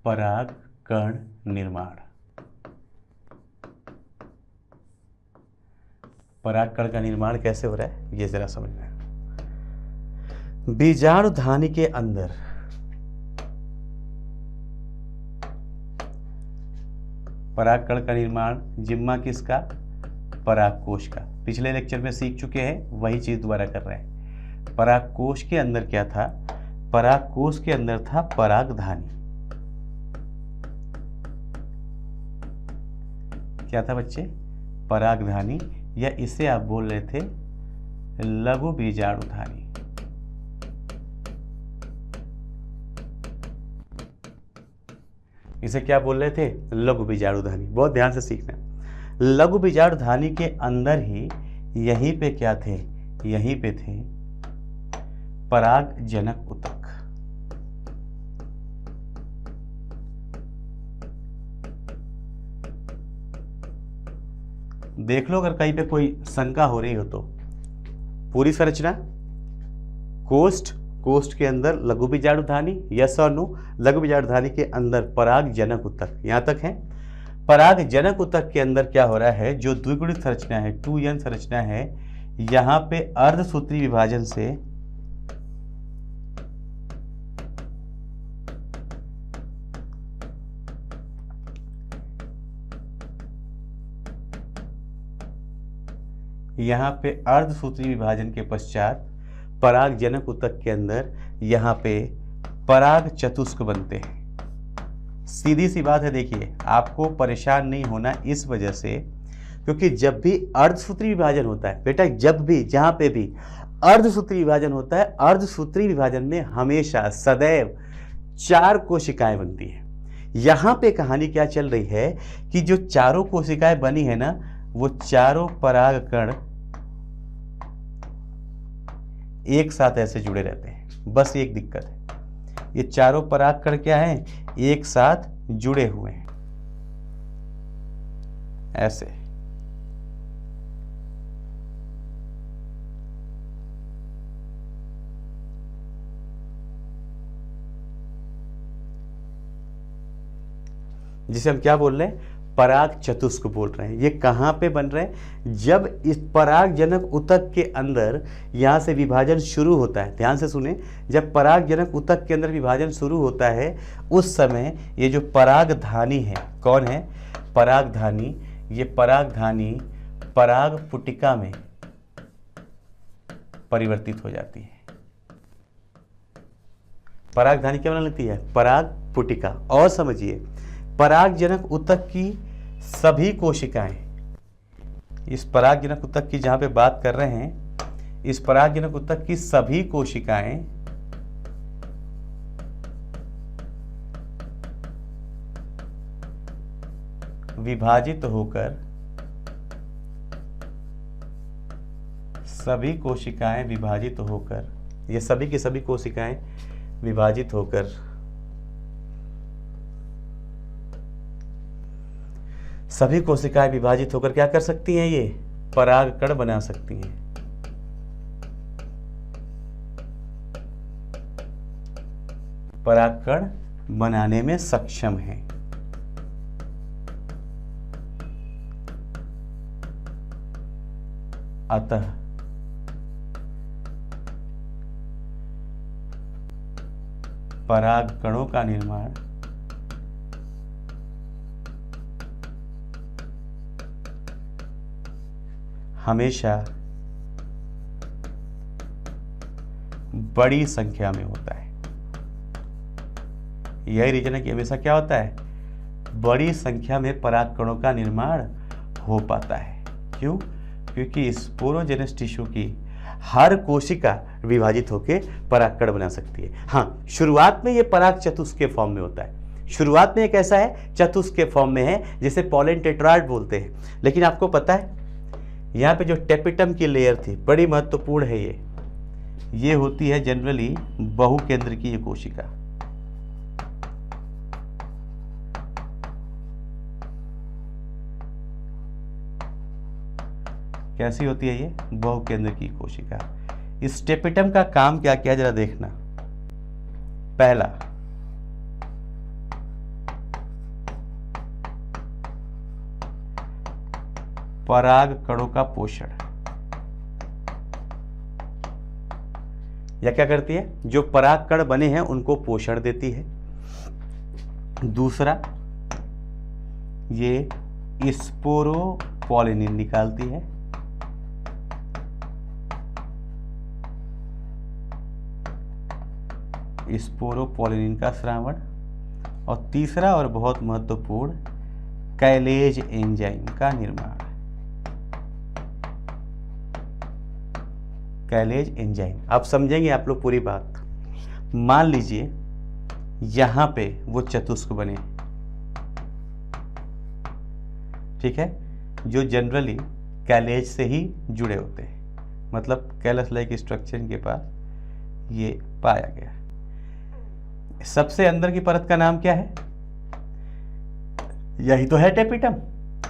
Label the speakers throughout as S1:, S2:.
S1: परागकण निर्माण। परागकण का निर्माण कैसे हो रहा है ये जरा समझना है। बीजाणु धानी के अंदर परागकण का निर्माण जिम्मा किसका? परागकोश का। पिछले लेक्चर में सीख चुके हैं, वही चीज दोबारा कर रहे हैं। परागकोश के अंदर क्या था? परागकोश के अंदर था परागधानी। क्या था बच्चे? परागधानी, या इसे आप बोल रहे थे लघु बीजाणुधानी। इसे क्या बोल रहे थे? लघु बीजाणुधानी। बहुत ध्यान से सीखना। लघु बीजाणुधानी के अंदर ही यहीं पे क्या थे? यहीं पे थे परागजनक ऊतक। देख लो अगर कहीं पे कोई शंका हो रही हो तो। पूरी संरचना कोष्ठ के अंदर लघु बीजाणुधानी, यस और नो। लघु बीजाणुधानी के अंदर परागजनक ऊतक, यहां तक है। परागजनक ऊतक के अंदर क्या हो रहा है? जो द्विगुणित संरचना है, 2n संरचना है, यहां पे अर्धसूत्री विभाजन से यहाँ पे अर्धसूत्री विभाजन के पश्चात परागजनक ऊतक के अंदर यहाँ पे पराग चतुष्क बनते हैं। सीधी सी बात है। देखिए, आपको परेशान नहीं होना इस वजह से, क्योंकि जब भी अर्धसूत्री विभाजन होता है बेटा, जब भी जहाँ पे भी अर्धसूत्री विभाजन होता है, अर्धसूत्री विभाजन में हमेशा सदैव 4 कोशिकाएं बनती हैं। यहाँ पे कहानी क्या चल रही है कि जो चारों कोशिकाएं बनी है ना, वो चारों परागकण एक साथ ऐसे जुड़े रहते हैं। बस एक दिक्कत है, ये चारों परागकण क्या हैं? एक साथ जुड़े हुए हैं ऐसे। जिसे हम क्या बोल रहे हैं? पराग चतुष्क बोल रहे हैं। ये कहाँ पे बन रहे हैं? जब इस परागजनक ऊतक के अंदर यहाँ से विभाजन शुरू होता है। ध्यान से सुने, जब परागजनक ऊतक के अंदर विभाजन शुरू होता है, उस समय ये जो परागधानी है, कौन है? परागधानी। ये परागधानी पराग पुटिका में परिवर्तित हो जाती है। परागधानी क्या बना लेती है? पराग पुटिका। और समझिए, परागजनक ऊतक की सभी कोशिकाएं, इस परागजनक ऊतक की जहां पे बात कर रहे हैं, इस परागजनक ऊतक की सभी कोशिकाएं विभाजित होकर, सभी कोशिकाएं विभाजित होकर, ये सभी की सभी कोशिकाएं विभाजित होकर सभी कोशिकाएं विभाजित होकर क्या कर सकती हैं? ये परागकण बना सकती हैं। परागकण बनाने में सक्षम हैं। अतः परागकणों का निर्माण हमेशा बड़ी संख्या में होता है। यही रीजन है कि हमेशा क्या होता है? बड़ी संख्या में परागकणों का निर्माण हो पाता है। क्यों? क्योंकि स्पोरोजेनस टिश्यू की हर कोशिका विभाजित होकर परागकण बना सकती है। हाँ, शुरुआत में ये पराग चतुष्क के फॉर्म में होता है। शुरुआत में ये कैसा है? चतुष्क के फॉर्म में है, जिसे पॉलन टेट्राड बोलते हैं। लेकिन आपको पता है, यहाँ पे जो टेपिटम की लेयर थी, बड़ी महत्वपूर्ण है ये होती है जनरली बहुकेंद्र की ये कोशिका। कैसी होती है ये? बहुकेंद्र की कोशिका। इस टेपिटम का काम क्या किया, जरा देखना। पहला, पराग कणों का पोषण। या क्या करती है, जो पराग कण बने हैं उनको पोषण देती है। दूसरा, ये स्पोरोपोलिनिन निकालती है। स्पोरोपोलिनिन का स्रावण। और तीसरा और बहुत महत्वपूर्ण, कैलेज एंजाइम का निर्माण। कैलेज एंजाइम, आप समझेंगे आप लोग पूरी बात। मान लीजिए यहां पे वो चतुष्क बने, ठीक है, जो जनरली कैलेज से ही जुड़े होते हैं, मतलब कैलस लाइक स्ट्रक्चर इनके पास ये पाया गया। सबसे अंदर की परत का नाम क्या है? यही तो है टेपिटम।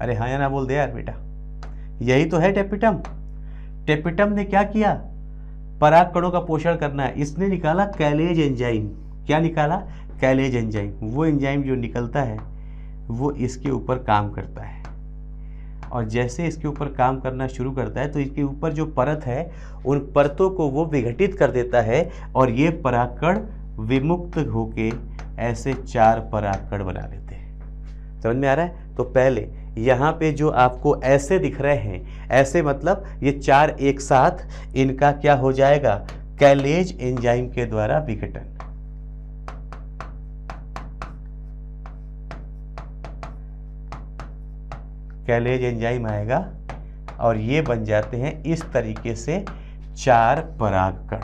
S1: अरे हाँ या ना बोल दे यार बेटा, यही तो है टेपिटम। टेपिटम ने क्या किया? पराग कणों का पोषण करना है, इसने निकाला कैलेज एंजाइम। क्या निकाला? कैलेज एंजाइम। वो एंजाइम जो निकलता है वो इसके ऊपर काम करता है, और जैसे इसके ऊपर काम करना शुरू करता है तो इसके ऊपर जो परत है उन परतों को वो विघटित कर देता है, और ये परागकण विमुक्त होके ऐसे 4 परागकण बना लेते हैं। समझ में आ रहा है? तो पहले यहाँ पे जो आपको ऐसे दिख रहे हैं, ऐसे मतलब ये 4 एक साथ, इनका क्या हो जाएगा? कैलेज एंजाइम के द्वारा विघटन। कैलेज एंजाइम आएगा और ये बन जाते हैं इस तरीके से 4 परागकण।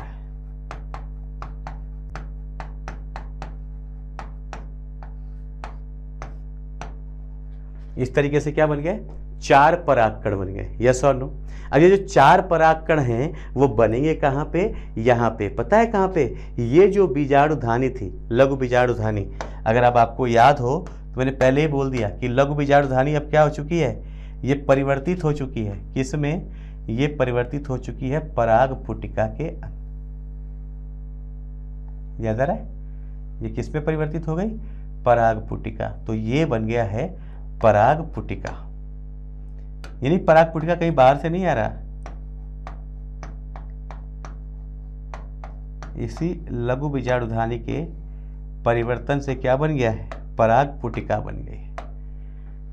S1: इस तरीके से क्या बन गए? 4 परागकण बन गए। यस और नो? अब ये जो 4 परागकण हैं वो बनेंगे कहाँ पे? यहाँ पे। पता है कहाँ पे? ये जो बीजाणुधानी थी, लघु बीजाणुधानी, अगर अब आपको याद हो तो मैंने पहले ही बोल दिया कि लघु बीजाणुधानी अब क्या हो चुकी है? ये परिवर्तित हो चुकी है। किस में? ये परिवर्तित हो चुकी है पराग पुटिका के। याद आ रहा है? ये किस में परिवर्तित हो गई? पराग पुटिका। तो ये बन गया है पराग पुटिका। यानी पराग पुटिका कहीं बाहर से नहीं आ रहा, इसी लघु बीजाणुधानी के परिवर्तन से क्या बन गया है? पराग पुटिका बन गई।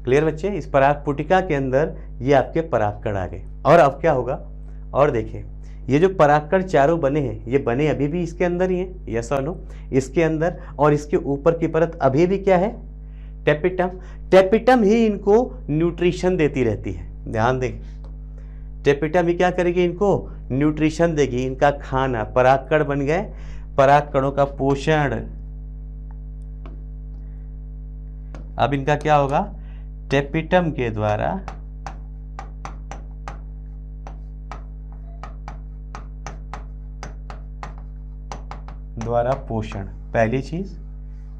S1: क्लियर बच्चे? इस पराग पुटिका के अंदर ये आपके परागकण आ गए। और अब क्या होगा? और देखिए, ये जो परागकण चारों बने हैं, ये बने अभी भी इसके अंदर ही हैं। यस और नो? इसके अंदर, और इसके ऊपर की परत अभी भी क्या है? टेपिटम। टेपिटम ही इनको न्यूट्रिशन देती रहती है। ध्यान दें, टेपिटम ही क्या करेगी? इनको न्यूट्रिशन देगी, इनका खाना। परागकण बन गए, परागकणों का पोषण। अब इनका क्या होगा? टेपिटम के द्वारा पोषण। पहली चीज,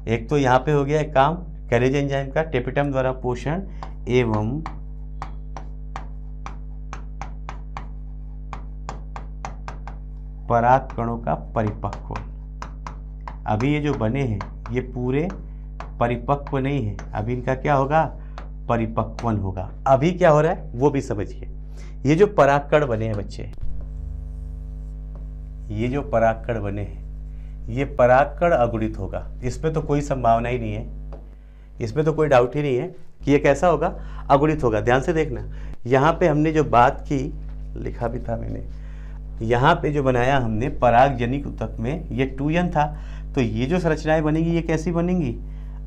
S1: एक तो यहां पे हो गया एक काम कैलेज एंजाइम का, टेपिटम द्वारा पोषण एवं परागकणों का परिपक्व। अभी ये जो बने हैं ये पूरे परिपक्व नहीं है, अभी इनका क्या होगा? परिपक्वन होगा। अभी क्या हो रहा है वो भी समझिए। ये जो परागकण बने हैं बच्चे, ये जो परागकण बने हैं, ये परागकण अगुणित होगा। इसमें तो कोई संभावना ही नहीं है, इसमें तो कोई डाउट ही नहीं है कि ये कैसा होगा? अगुणित होगा। ध्यान से देखना, यहाँ पे हमने जो बात की, लिखा भी था मैंने, यहाँ पे जो बनाया हमने परागजनिक ऊतक में, ये 2n था, तो ये जो संरचनाएं बनेंगी ये कैसी बनेंगी?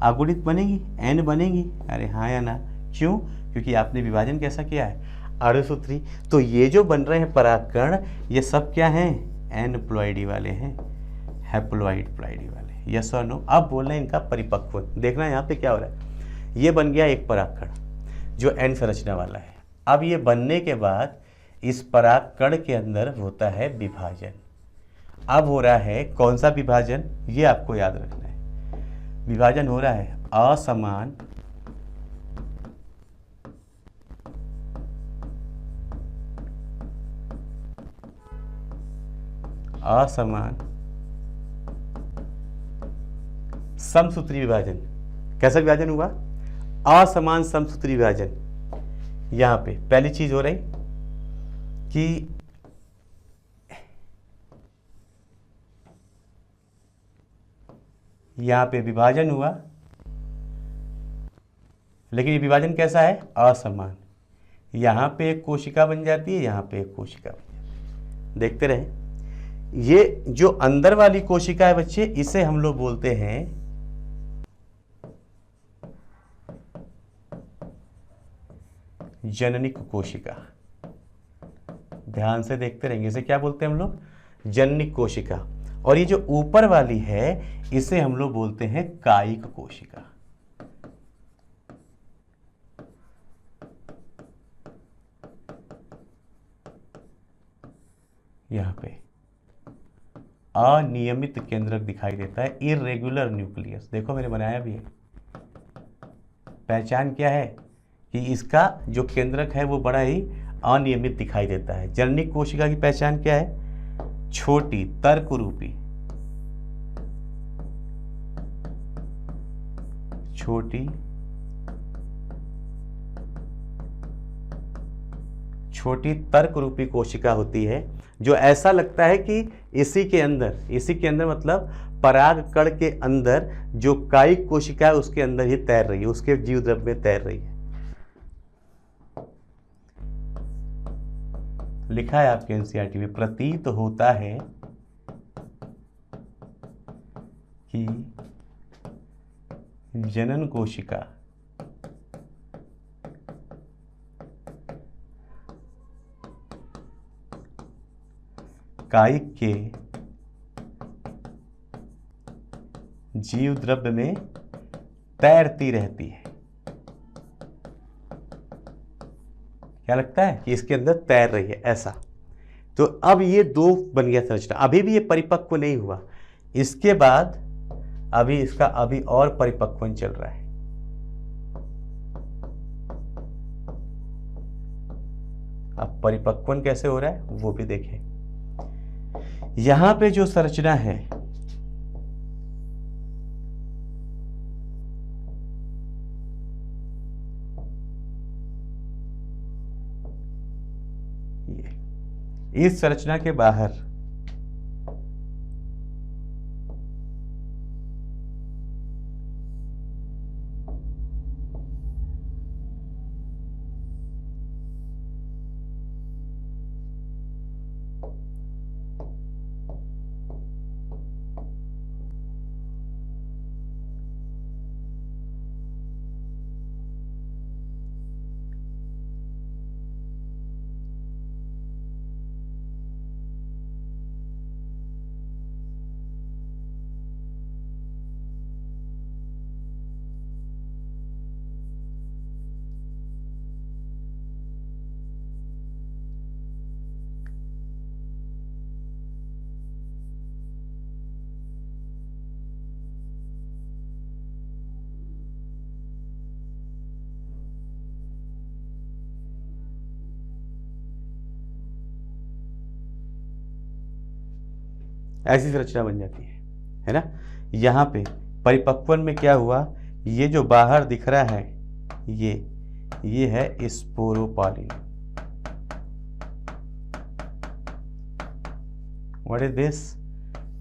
S1: अगुणित बनेगी, n बनेगी। अरे हाँ या ना? क्यों? क्योंकि आपने विभाजन कैसा किया है? अणुसूत्री। तो ये जो बन रहे हैं परागकण, ये सब क्या हैं? एनप्लॉइडी वाले हैं, हैप्लॉइड प्लॉइडी वाले। यस और नो? अब बोलना है इनका परिपक्व। देखना यहाँ पे क्या हो रहा है। ये बन गया एक परागकण जो एन संरचना वाला है। अब ये बनने के बाद इस परागकण के अंदर होता है विभाजन। अब हो रहा है कौन सा विभाजन? ये आपको याद रखना है। विभाजन हो रहा है असमान समसूत्री विभाजन। कैसा विभाजन हुआ? असमान समसूत्री विभाजन। यहाँ पे पहली चीज हो रही कि यहाँ पे विभाजन हुआ, लेकिन ये विभाजन कैसा है? असमान। यहाँ पे एक कोशिका बन जाती है, यहाँ पे एक कोशिका बन जाती है। देखते रहे। ये जो अंदर वाली कोशिका है बच्चे, इसे हम लोग बोलते हैं जननिक कोशिका। ध्यान से देखते रहेंगे, इसे क्या बोलते हैं हम लोग? जननिक कोशिका। और ये जो ऊपर वाली है, इसे हम लोग बोलते हैं कायिक कोशिका। यहां पे अनियमित केंद्रक दिखाई देता है, इरेगुलर न्यूक्लियस। देखो मैंने बनाया भी है। पहचान क्या है कि इसका जो केंद्रक है वो बड़ा ही अनियमित दिखाई देता है। जननिक कोशिका की पहचान क्या है? छोटी तर्करूपी, छोटी तर्क रूपी कोशिका होती है, जो ऐसा लगता है कि इसी के अंदर मतलब पराग कण के अंदर जो कायिक कोशिका है उसके अंदर ही तैर रही है, उसके जीव द्रव्य में तैर रही है। लिखा है आपके एनसीईआरटी में, प्रतीत होता है कि जनन कोशिका कायिक के जीव द्रव्य में तैरती रहती है। क्या लगता है कि इसके अंदर तैर रही है, ऐसा। तो अब ये दो बन गया संरचना। अभी भी ये परिपक्व नहीं हुआ, इसके बाद अभी इसका और परिपक्वन चल रहा है। अब परिपक्वन कैसे हो रहा है वो भी देखें। यहां पे जो संरचना है, इस संरचना के बाहर ऐसी संरचना बन जाती है ना। यहां पे परिपक्वन में क्या हुआ, ये जो बाहर दिख रहा है ये है sporopollenin. What is this?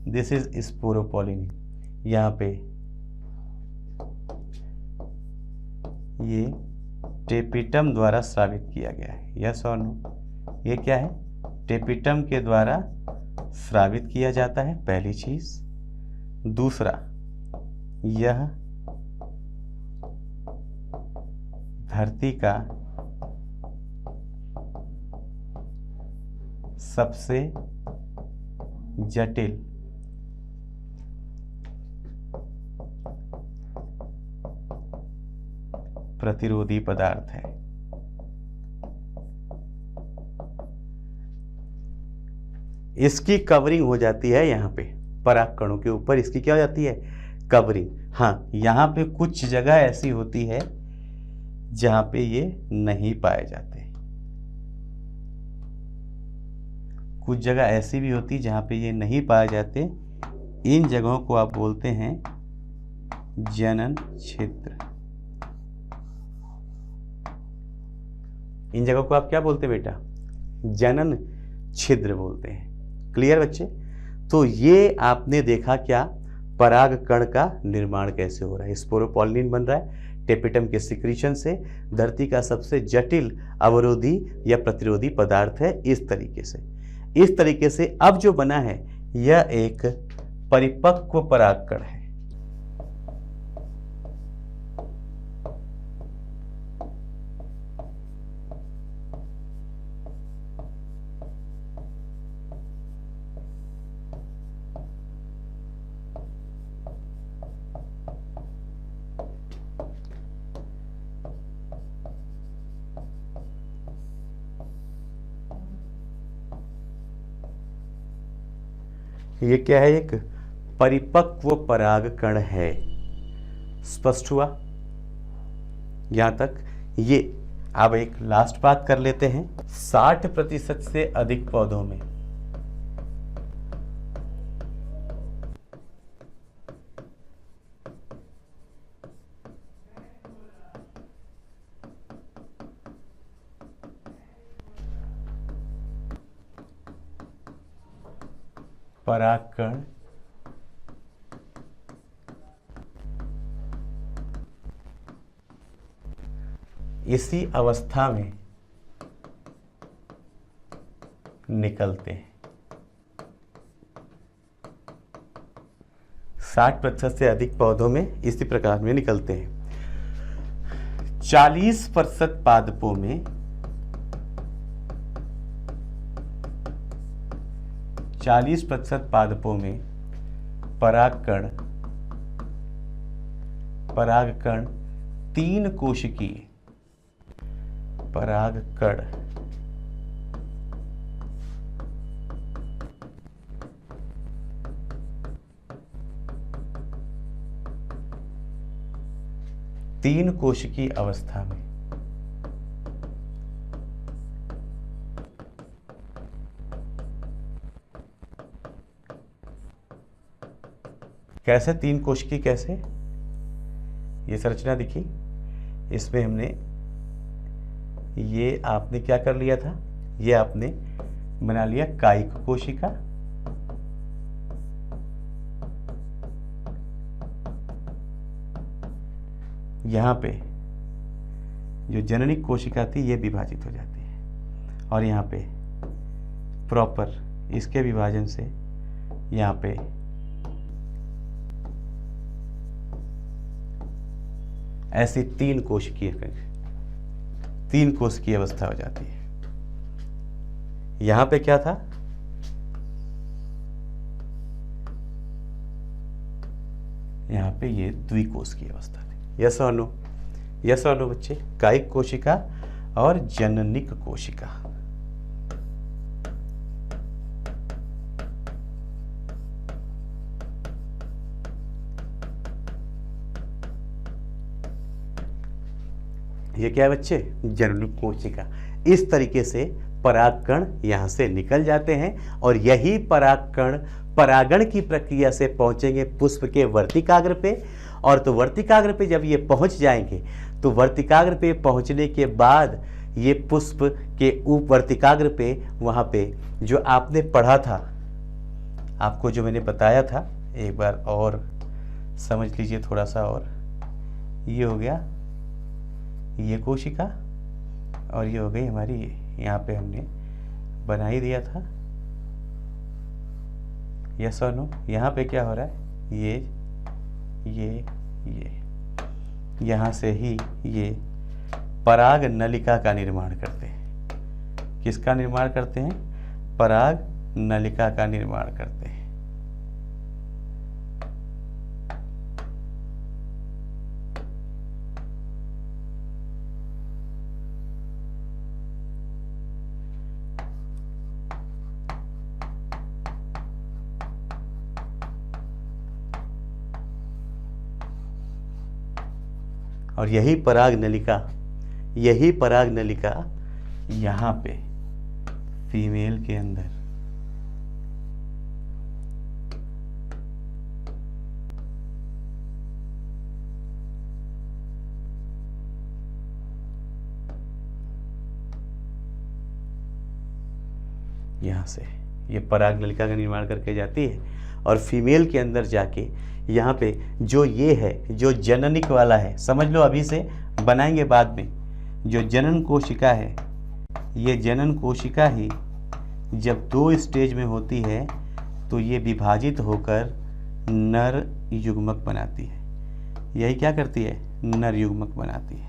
S1: This is sporopollenin. यहां पे ये टेपिटम द्वारा स्रावित किया गया है। यस और नो? ये क्या है? टेपिटम के द्वारा स्रावित किया जाता है, पहली चीज। दूसरा, यह धरती का सबसे जटिल प्रतिरोधी पदार्थ है। इसकी कवरिंग हो जाती है यहाँ पे, पराग कणों के ऊपर इसकी क्या हो जाती है? कवरिंग। हाँ, यहाँ पे कुछ जगह ऐसी होती है जहाँ पे ये नहीं पाए जाते, कुछ जगह ऐसी भी होती जहाँ पे ये नहीं पाए जाते। इन जगहों को आप बोलते हैं जनन क्षेत्र। इन जगह को आप क्या बोलते हैं बेटा? जनन छिद्र बोलते हैं। क्लियर बच्चे? तो ये आपने देखा क्या, पराग कण का निर्माण कैसे हो रहा है। स्पोरोपॉलिन बन रहा है टेपिटम के सिक्रीशन से। धरती का सबसे जटिल अवरोधी या प्रतिरोधी पदार्थ है। इस तरीके से अब जो बना है यह एक परिपक्व परागकण है। ये क्या है? एक परिपक्व परागकण है। स्पष्ट हुआ यहां तक? ये अब एक लास्ट बात कर लेते हैं। 60% से अधिक पौधों में परागकण इसी अवस्था में निकलते हैं। 60% से अधिक पौधों में इसी प्रकार में निकलते हैं। 40% पादपों में 40% पादपों में परागकण 3 कोशिकीय परागकण तीन कोशिकीय अवस्था में कैसे 3 कोशिकीय? कैसे? ये संरचना दिखी। इसमें हमने ये आपने क्या कर लिया था, ये आपने बना लिया कायिक कोशिका। यहाँ पे जो जननी कोशिका थी ये विभाजित हो जाती है और यहाँ पे प्रॉपर इसके विभाजन से यहाँ पे ऐसी 3 कोशिकीय अवस्था हो जाती है। यहां पे क्या था? यहां पे ये द्विकोशिकीय अवस्था थी। यस और नो? यस और नो बच्चे? कायिक कोशिका और जननिक कोशिका। ये क्या है बच्चे? जननिक कोशिका। इस तरीके से परागकण यहाँ से निकल जाते हैं और यही परागकण परागण की प्रक्रिया से पहुंचेंगे पुष्प के वर्तिकाग्र पे। और तो वर्तिकाग्र पे जब ये पहुंच जाएंगे तो वर्तिकाग्र पे पहुंचने के बाद ये पुष्प के वर्तिकाग्र पे वहाँ पे जो आपने पढ़ा था, आपको जो मैंने बताया था, एक बार और समझ लीजिए थोड़ा सा और। ये हो गया ये कोशिका और ये हो गई हमारी ये। यहाँ पे हमने बना ही दिया था। यस और नो? यहाँ पे क्या हो रहा है? ये यहाँ से ही ये पराग नलिका का निर्माण करते हैं। किसका निर्माण करते हैं? पराग नलिका का निर्माण करते हैं। और यही पराग नलिका यहाँ पे फीमेल के अंदर यहाँ से ये पराग नलिका का निर्माण करके जाती है और फीमेल के अंदर जाके यहाँ पे जो ये है, जो जननिक वाला है, समझ लो अभी से, बनाएंगे बाद में, जो जनन कोशिका है, ये जनन कोशिका ही जब 2 स्टेज में होती है तो ये विभाजित होकर नर युग्मक बनाती है। यही क्या करती है? नर युग्मक बनाती है।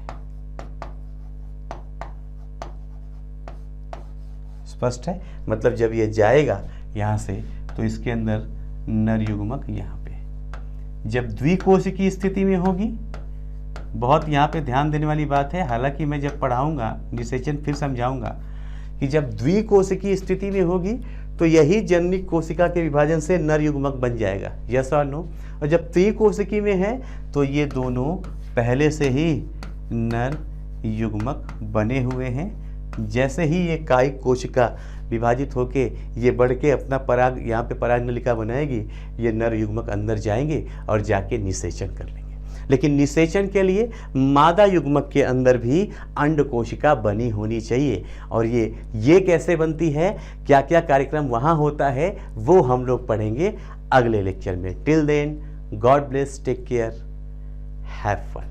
S1: स्पष्ट है? मतलब जब ये जाएगा यहाँ से तो इसके अंदर नर युग्मक यहाँ पे, जब द्विकोशिकी स्थिति में होगी, बहुत यहाँ पे ध्यान देने वाली बात है, हालांकि मैं जब पढ़ाऊंगा निषेचन फिर समझाऊंगा कि जब द्विकोशिकी स्थिति में होगी तो यही जननिक कोशिका के विभाजन से नर युग्मक बन जाएगा, यस और नो। और जब त्रिकोशिकी में है तो ये दोनों पहले से ही नर युग्मक बने हुए हैं। जैसे ही ये कायिक कोशिका विभाजित होके ये बढ़ के अपना पराग, यहाँ पे पराग नलिका बनाएगी, ये नर युग्मक अंदर जाएंगे और जाके निषेचन कर लेंगे। लेकिन निषेचन के लिए मादा युग्मक के अंदर भी अंड कोशिका बनी होनी चाहिए। और ये कैसे बनती है, क्या क्या कार्यक्रम वहाँ होता है, वो हम लोग पढ़ेंगे अगले लेक्चर में। Till then, god bless, take care, have fun.